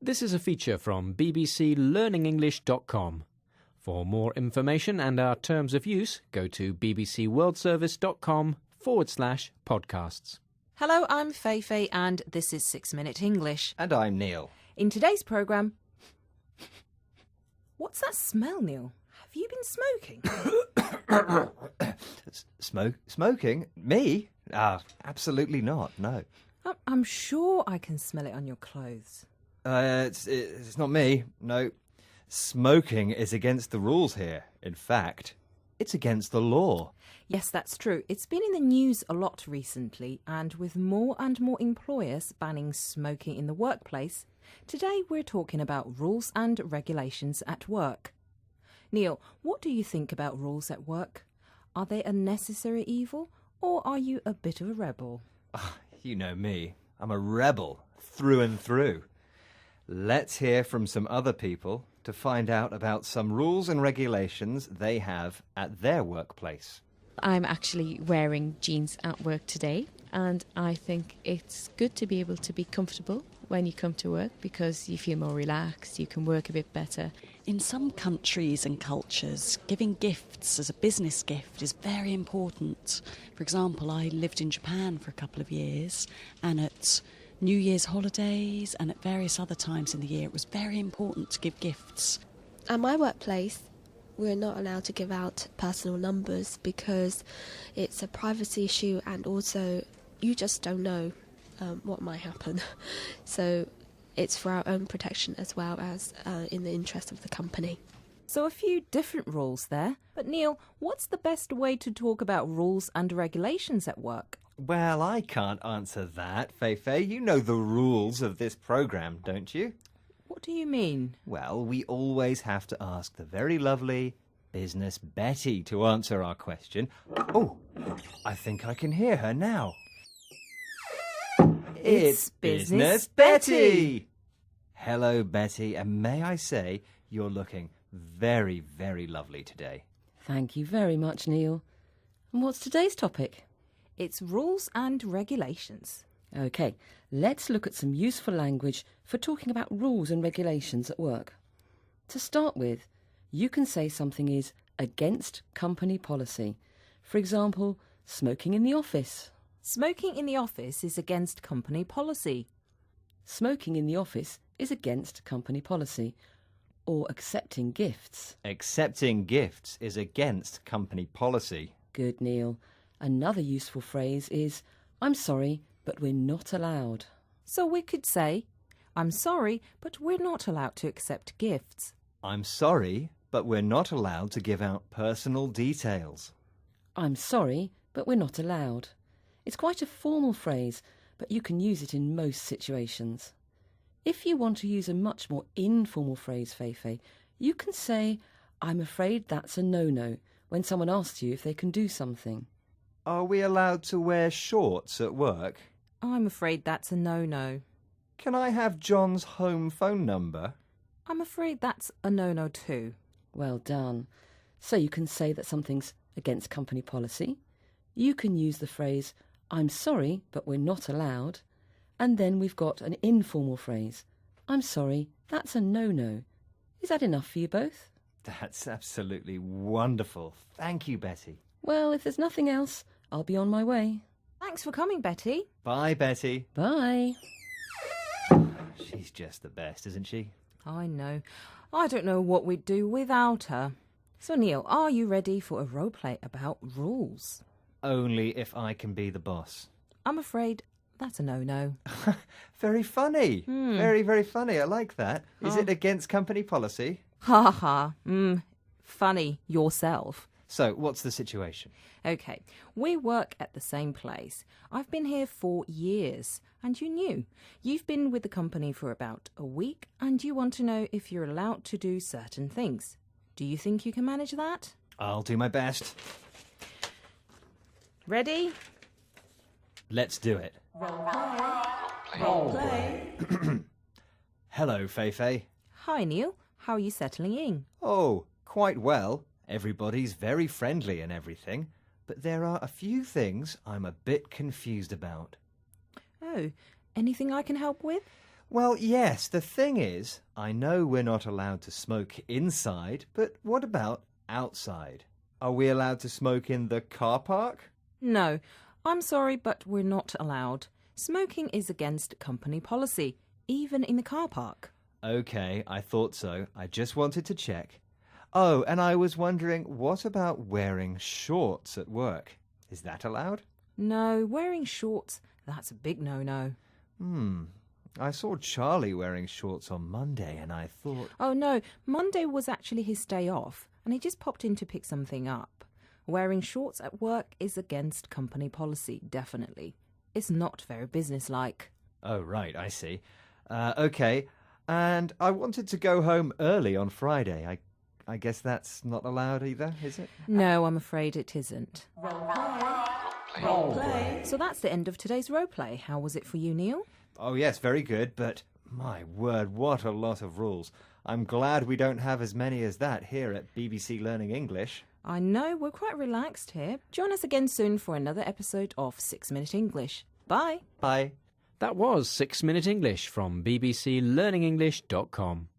This is a feature from bbclearningenglish.com. For more information and our terms of use, go to bbcworldservice.com/podcasts. Hello, I'm Feifei and this is 6 Minute English. And I'm Neil. In today's programme... What's that smell, Neil? Have you been smoking? Smoking? Me? Absolutely not, no. I'm sure I can smell it on your clothes. It's not me, no. Smoking is against the rules here. In fact, it's against the law. Yes, that's true. It's been in the news a lot recently, and with more and more employers banning smoking in the workplace, today we're talking about rules and regulations at work. Neil, what do you think about rules at work? Are they a necessary evil, or are you a bit of a rebel? You know me. I'm a rebel through and through. Let's hear from some other people to find out about some rules and regulations they have at their workplace. I'm actually wearing jeans at work today, and I think it's good to be able to be comfortable when you come to work because you feel more relaxed, you can work a bit better. In some countries and cultures, giving gifts as a business gift is very important. For example, I lived in Japan for a couple of years, and at New Year's holidays and at various other times in the year, it was very important to give gifts. At my workplace, we're not allowed to give out personal numbers because it's a privacy issue, and also you just don't know what might happen. So it's for our own protection as well as in the interest of the company. So a few different rules there. But Neil, what's the best way to talk about rules and regulations at work? Well, I can't answer that, Feifei. You know the rules of this programme, don't you? What do you mean? Well, we always have to ask the very lovely Business Betty to answer our question. Oh, I think I can hear her now. It's Business Betty! Hello, Betty, and may I say you're looking very, very lovely today. Thank you very much, Neil. And what's today's topic? It's rules and regulations. OK, let's look at some useful language for talking about rules and regulations at work. To start with, you can say something is against company policy. For example, smoking in the office. Smoking in the office is against company policy. Smoking in the office is against company policy. Or accepting gifts. Accepting gifts is against company policy. Good, Neil. Another useful phrase is, I'm sorry, but we're not allowed. So we could say, I'm sorry, but we're not allowed to accept gifts. I'm sorry, but we're not allowed to give out personal details. I'm sorry, but we're not allowed. It's quite a formal phrase, but you can use it in most situations. If you want to use a much more informal phrase, Feifei, you can say, I'm afraid that's a no-no, when someone asks you if they can do something. Are we allowed to wear shorts at work? I'm afraid that's a no-no. Can I have John's home phone number? I'm afraid that's a no-no too. Well done. So you can say that something's against company policy. You can use the phrase, I'm sorry, but we're not allowed. And then we've got an informal phrase, I'm sorry, that's a no-no. Is that enough for you both? That's absolutely wonderful. Thank you, Betty. Well, if there's nothing else, I'll be on my way. Thanks for coming, Betty. Bye, Betty. Bye. She's just the best, isn't she? I know. I don't know what we'd do without her. So, Neil, are you ready for a role play about rules? Only if I can be the boss. I'm afraid that's a no-no. Very funny. Very, very funny. I like that. Is it against company policy? Ha ha. Funny yourself. So, what's the situation? OK, we work at the same place. I've been here for years, and you knew. You've been with the company for about a week, and you want to know if you're allowed to do certain things. Do you think you can manage that? I'll do my best. Ready? Let's do it. Role play. Hello, Feifei. Hi, Neil. How are you settling in? Oh, quite well. Everybody's very friendly and everything, but there are a few things I'm a bit confused about. Oh, anything I can help with? Well, yes, the thing is, I know we're not allowed to smoke inside, but what about outside? Are we allowed to smoke in the car park? No, I'm sorry, but we're not allowed. Smoking is against company policy, even in the car park. OK, I thought so. I just wanted to check. Oh, and I was wondering, what about wearing shorts at work? Is that allowed? No, wearing shorts, that's a big no-no. I saw Charlie wearing shorts on Monday and I thought... Oh no, Monday was actually his day off and he just popped in to pick something up. Wearing shorts at work is against company policy, definitely. It's not very businesslike. Oh, right, I see. OK, and I wanted to go home early on Friday. I guess that's not allowed either, is it? No, I'm afraid it isn't. Roleplay. So that's the end of today's roleplay. How was it for you, Neil? Oh, yes, very good, but my word, what a lot of rules. I'm glad we don't have as many as that here at BBC Learning English. I know, we're quite relaxed here. Join us again soon for another episode of 6 Minute English. Bye. Bye. That was 6 Minute English from bbclearningenglish.com.